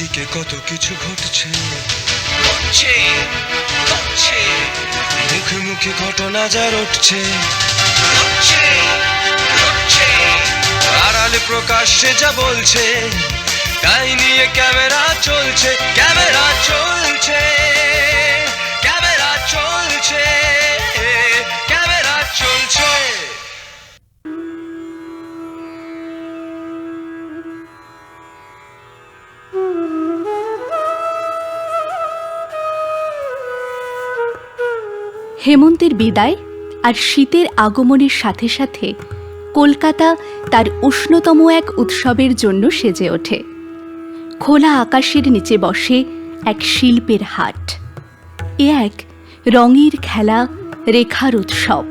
চারিদিকে কত কিছু ঘটছে, মুখে মুখে ঘটনা যা রটছে, আড়ালে প্রকাশ্যে যা বলছে, তাই নিয়ে ক্যামেরা চলছে, ক্যামেরা চলছে, ক্যামেরা চলছে, ক্যামেরা চলছে। হেমন্তের বিদায় আর শীতের আগমনের সাথে সাথে কলকাতা তার উষ্ণতম এক উৎসবের জন্য সেজে ওঠে। খোলা আকাশের নিচে বসে এক শিল্পের হাট। এ এক রঙের খেলা, রেখার উৎসব,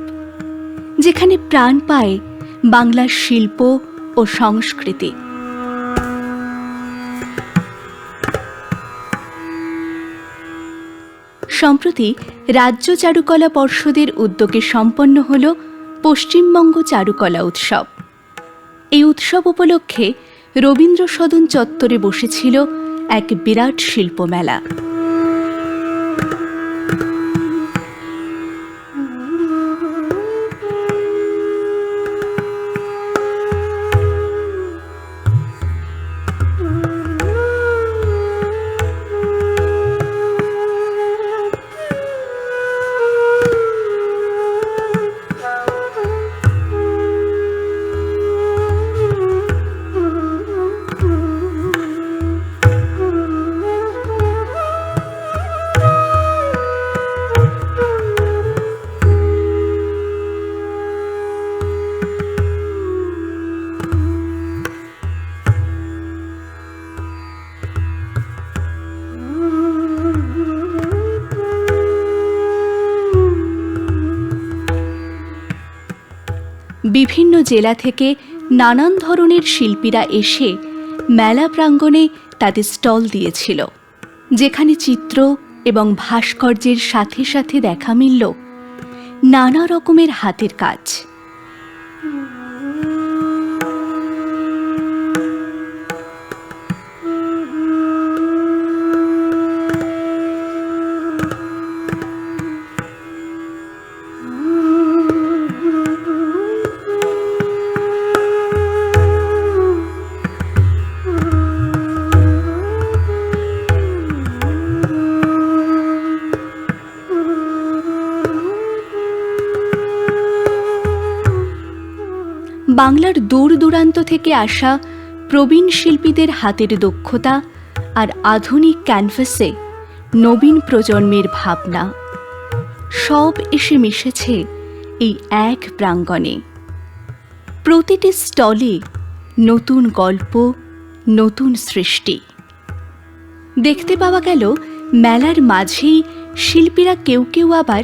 যেখানে প্রাণ পায় বাংলার শিল্প ও সংস্কৃতি। সম্প্রতি রাজ্য চারুকলা পর্ষদের উদ্যোগে সম্পন্ন হল পশ্চিমবঙ্গ চারুকলা উৎসব। এই উৎসব উপলক্ষে রবীন্দ্র সদন চত্বরে বসেছিল এক বিরাট শিল্পমেলা। বিভিন্ন জেলা থেকে নানান ধরনের শিল্পীরা এসে মেলা প্রাঙ্গণে তাদের স্টল দিয়েছিল, যেখানে চিত্র এবং ভাস্কর্যের সাথে সাথে দেখা মিলল নানা রকমের হাতের কাজ। বাংলার দূর দূরান্ত থেকে আসা প্রবীণ শিল্পীদের হাতের দক্ষতা আর আধুনিক ক্যানভাসে নবীন প্রজন্মের ভাবনা সব এসে মিশেছে এই এক প্রাঙ্গণে। প্রতিটি স্টলে নতুন গল্প, নতুন সৃষ্টি দেখতে পাওয়া গেল। মেলার মাঝেই শিল্পীরা কেউ কেউ আবার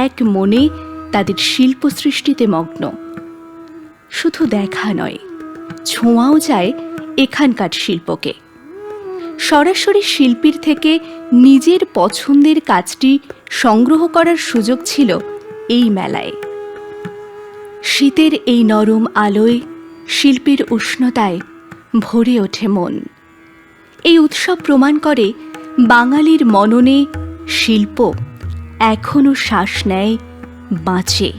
এক মনে তাদের শিল্প সৃষ্টিতে মগ্ন। শুধু দেখা নয়, ছোঁয়াও যায় এখানকার শিল্পকে। সরাসরি শিল্পীর থেকে নিজের পছন্দের কাজটি সংগ্রহ করার সুযোগ ছিল এই মেলায়। শীতের এই নরম আলোয়, শিল্পীর উষ্ণতায় ভরে ওঠে মন। এই উৎসব প্রমাণ করে বাঙালির মননে শিল্প এখনো শ্বাস নেয়, বাঁচে।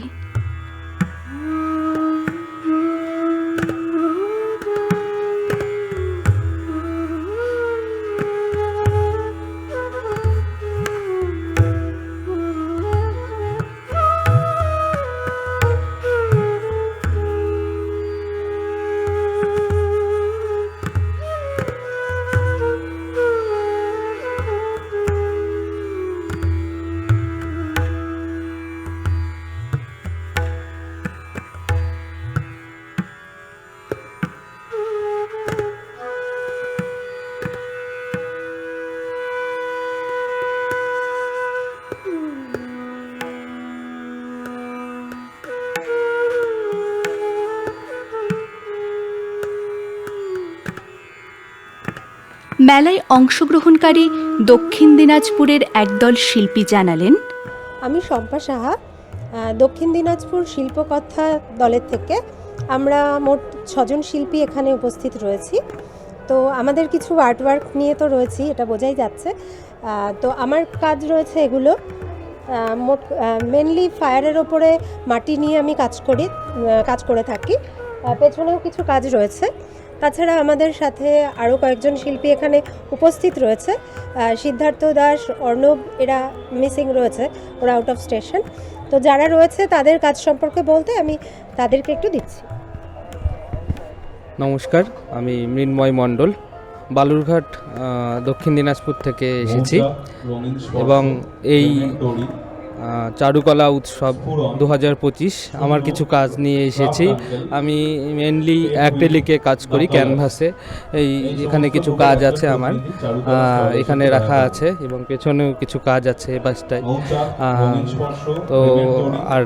মেলায় অংশগ্রহণকারী দক্ষিণ দিনাজপুরের একদল শিল্পী জানালেন, আমি শম্পা সাহা, দক্ষিণ দিনাজপুর শিল্পকথা দলের থেকে। আমরা মোট 6জন শিল্পী এখানে উপস্থিত রয়েছি। তো আমাদের কিছু আর্টওয়ার্ক নিয়ে তো রয়েছি, এটা বোঝাই যাচ্ছে। তো আমার কাজ রয়েছে এগুলো, মোট মেনলি ফায়ারের ওপরে মাটি নিয়ে আমি কাজ করে থাকি। পেছনেও কিছু কাজ রয়েছে। তাছাড়া আমাদের সাথে আরও কয়েকজন শিল্পী এখানে উপস্থিত রয়েছে। সিদ্ধার্থ দাস, অর্ণব, এরা মিসিং রয়েছে, ওরা আউট অফ স্টেশন। তো যারা রয়েছে তাদের কাজ সম্পর্কে বলতে আমি তাদেরকে একটু দিচ্ছি। নমস্কার, আমি মৃন্ময় মণ্ডল, বালুরঘাট দক্ষিণ দিনাজপুর থেকে এসেছি এবং এই চারুকলা উৎসব 2025 আমার কিছু কাজ নিয়ে এসেছি। আমি মেনলি অ্যাক্রিলিকে কাজ করি, ক্যানভাসে। এখানে কিছু কাজ আছে আমার, এখানে রাখা আছে এবং পেছনেও কিছু কাজ আছে বাসটায়। তো আর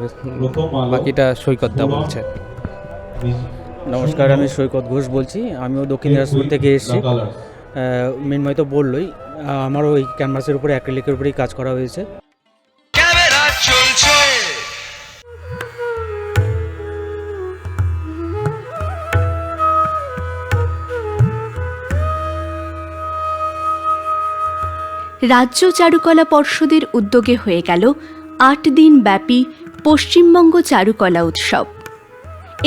বাকিটা সৈকতদা বলছে। নমস্কার, আমি সৈকত ঘোষ বলছি। আমিও দক্ষিণ দিনাজপুর থেকে এসেছি। মৃন্ময় তো বললোই, আমারও ওই ক্যানভাসের উপরে অ্যাক্রিলিকের উপরেই কাজ করা হয়েছে। ক্যামেরা চলছে। রাজ্য চারুকলা পর্ষদের উদ্যোগে হয়ে গেল 8 দিন ব্যাপী পশ্চিমবঙ্গ চারুকলা উৎসব।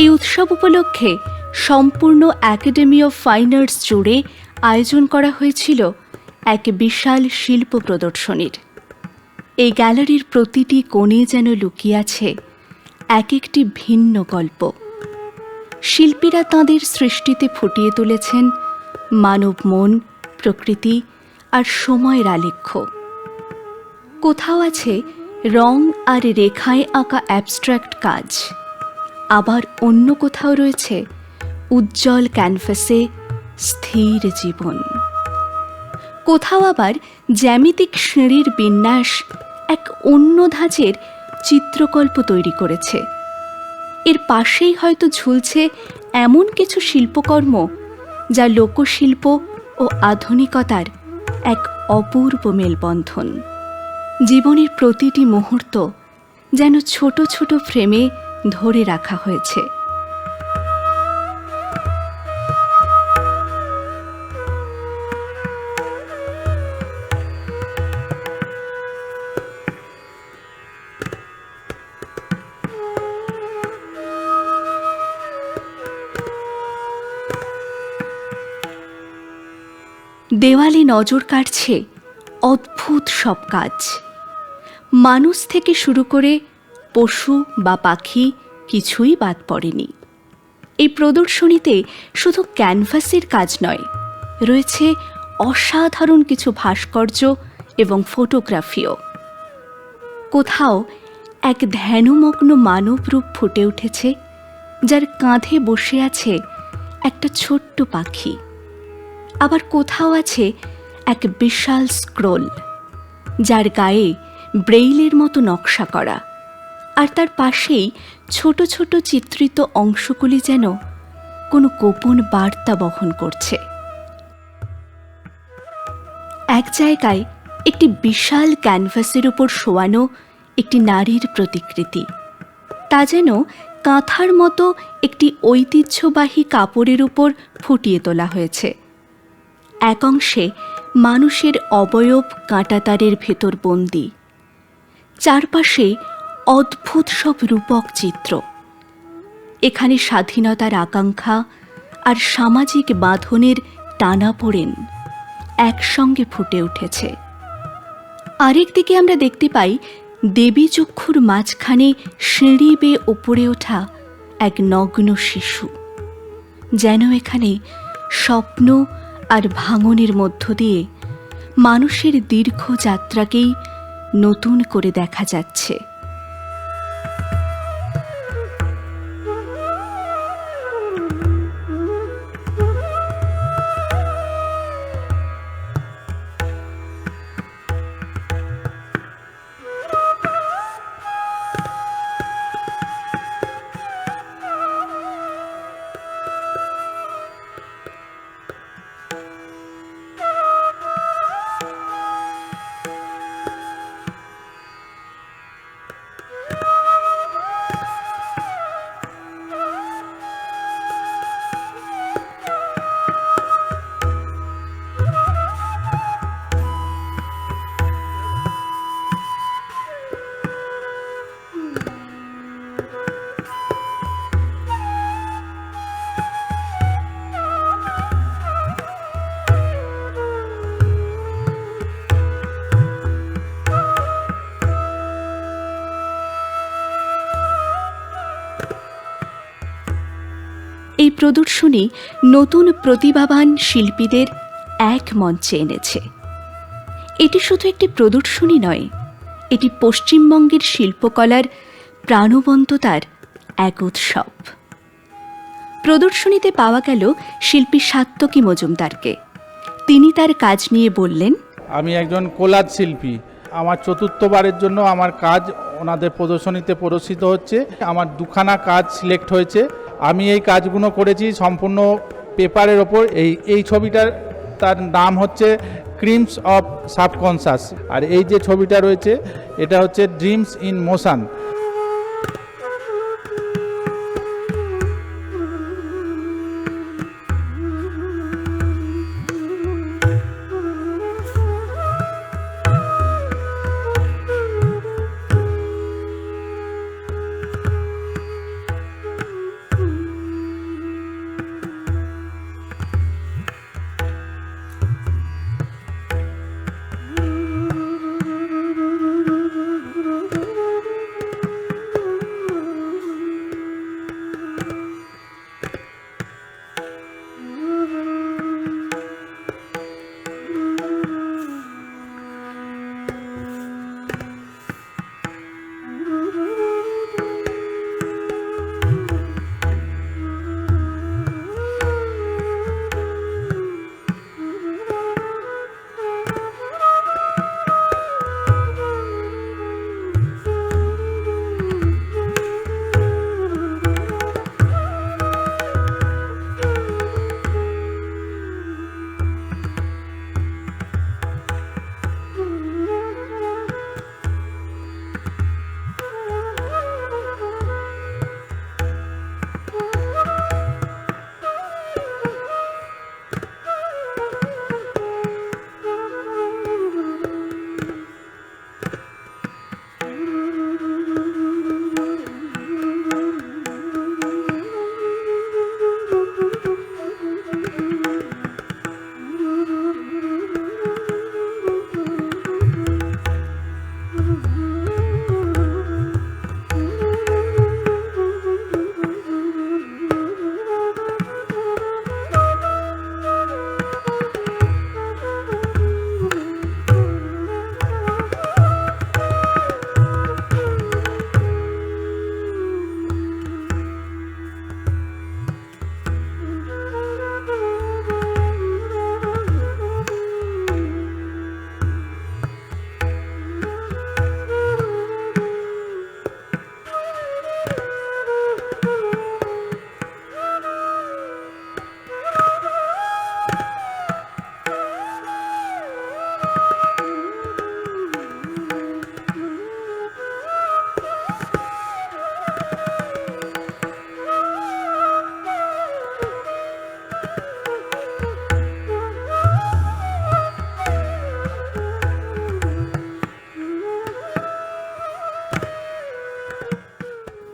এই উৎসব উপলক্ষে সম্পূর্ণ একাডেমি অফ ফাইন আর্টস জুড়ে আয়োজন করা হয়েছিল এক বিশাল শিল্প প্রদর্শনীর। এই গ্যালারির প্রতিটি কোণে যেন লুকিয়ে আছে এক একটি ভিন্ন গল্প। শিল্পীরা তাঁদের সৃষ্টিতে ফুটিয়ে তুলেছেন মানব মন, প্রকৃতি আর সময়ের আলেখ্য। কোথাও আছে রং আর রেখায় আঁকা অ্যাবস্ট্র্যাক্ট কাজ, আবার অন্য কোথাও রয়েছে উজ্জ্বল ক্যানভাসে স্থির জীবন। কোথাও আবার জ্যামিতিক সিঁড়ির বিন্যাস এক অন্য ধাঁচের চিত্রকল্প তৈরি করেছে। এর পাশেই হয়তো ঝুলছে এমন কিছু শিল্পকর্ম যা লোকশিল্প ও আধুনিকতার এক অপূর্ব মেলবন্ধন। জীবনের প্রতিটি মুহূর্ত যেন ছোট ছোট ফ্রেমে ধরে রাখা হয়েছে। দেওয়ালে নজর কাটছে অদ্ভুত সব কাজ। মানুষ থেকে শুরু করে পশু বা পাখি কিছুই বাদ পড়েনি। এই প্রদর্শনীতে শুধু ক্যানভাসের কাজ নয়, রয়েছে অসাধারণ কিছু ভাস্কর্য এবং ফটোগ্রাফিও। কোথাও এক ধ্যানমগ্ন মানব রূপ ফুটে উঠেছে, যার কাঁধে বসে আছে একটা ছোট্ট পাখি। আবার কোথাও আছে এক বিশাল স্ক্রোল, যার গায়ে ব্রেইলের মতো নকশা করা, আর তার পাশেই ছোট ছোট চিত্রিত অংশগুলি যেন কোনো গোপন বার্তা বহন করছে। এক জায়গায় একটি বিশাল ক্যানভাসের উপর শোয়ানো একটি নারীর প্রতিকৃতি। তা যেন কাঁথার মতো একটি ঐতিহ্যবাহী কাপড়ের উপর ফুটিয়ে তোলা হয়েছে। এক অংশে মানুষের অবয়ব কাঁটাতারের ভেতর বন্দী, চারপাশে অদ্ভুত সব রূপক চিত্র। এখানে স্বাধীনতার আকাঙ্ক্ষা আর সামাজিক বাঁধনের টানাপোড়েন একসঙ্গে ফুটে উঠেছে। আরেকদিকে আমরা দেখতে পাই দেবী চক্ষুর মাঝখানে সিঁড়ি বেয়ে ওপরে ওঠা এক নগ্ন শিশু, যেন এখানে স্বপ্ন আর ভাঙনের মধ্য দিয়ে মানুষের দীর্ঘ যাত্রাকেই নতুন করে দেখা যাচ্ছে। প্রদর্শনী নতুন প্রতিভাবান শিল্পীদের এক মঞ্চে এনেছে। এটি শুধু একটি প্রদর্শনী নয়, এটি পশ্চিমবঙ্গের শিল্পকলার প্রাণবন্ততার এক উৎসব। প্রদর্শনীতে পাওয়া গেল শিল্পী সাত্তকী মজুমদারকে। তিনি তার কাজ নিয়ে বললেন, আমি একজন কোলাজ শিল্পী। আমার চতুর্থবারের জন্য আমার কাজ ওনাদের প্রদর্শনীতে প্রদর্শিত হচ্ছে। আমার দুখানা কাজ সিলেক্ট হয়েছে। আমি এই কাজগুলো করেছি সম্পূর্ণ পেপারের ওপর। এই ছবিটার তার নাম হচ্ছে ক্রিমস অফ সাবকনসাস, আর এই যে ছবিটা রয়েছে এটা হচ্ছে ড্রিমস ইন মোশন।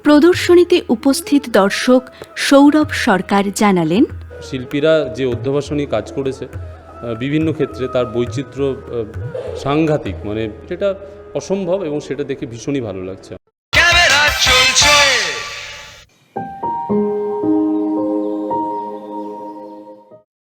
প্রদর্শনীতে উপস্থিত দর্শক সৌরভ সরকার জানালেন, শিল্পীরা যে অধ্যবসায়ী কাজ করেছে বিভিন্ন ক্ষেত্রে তার বৈচিত্র্য সাংঘাতিক, মানে সেটা অসম্ভব এবং সেটা দেখে ভীষণই ভালো লাগছে।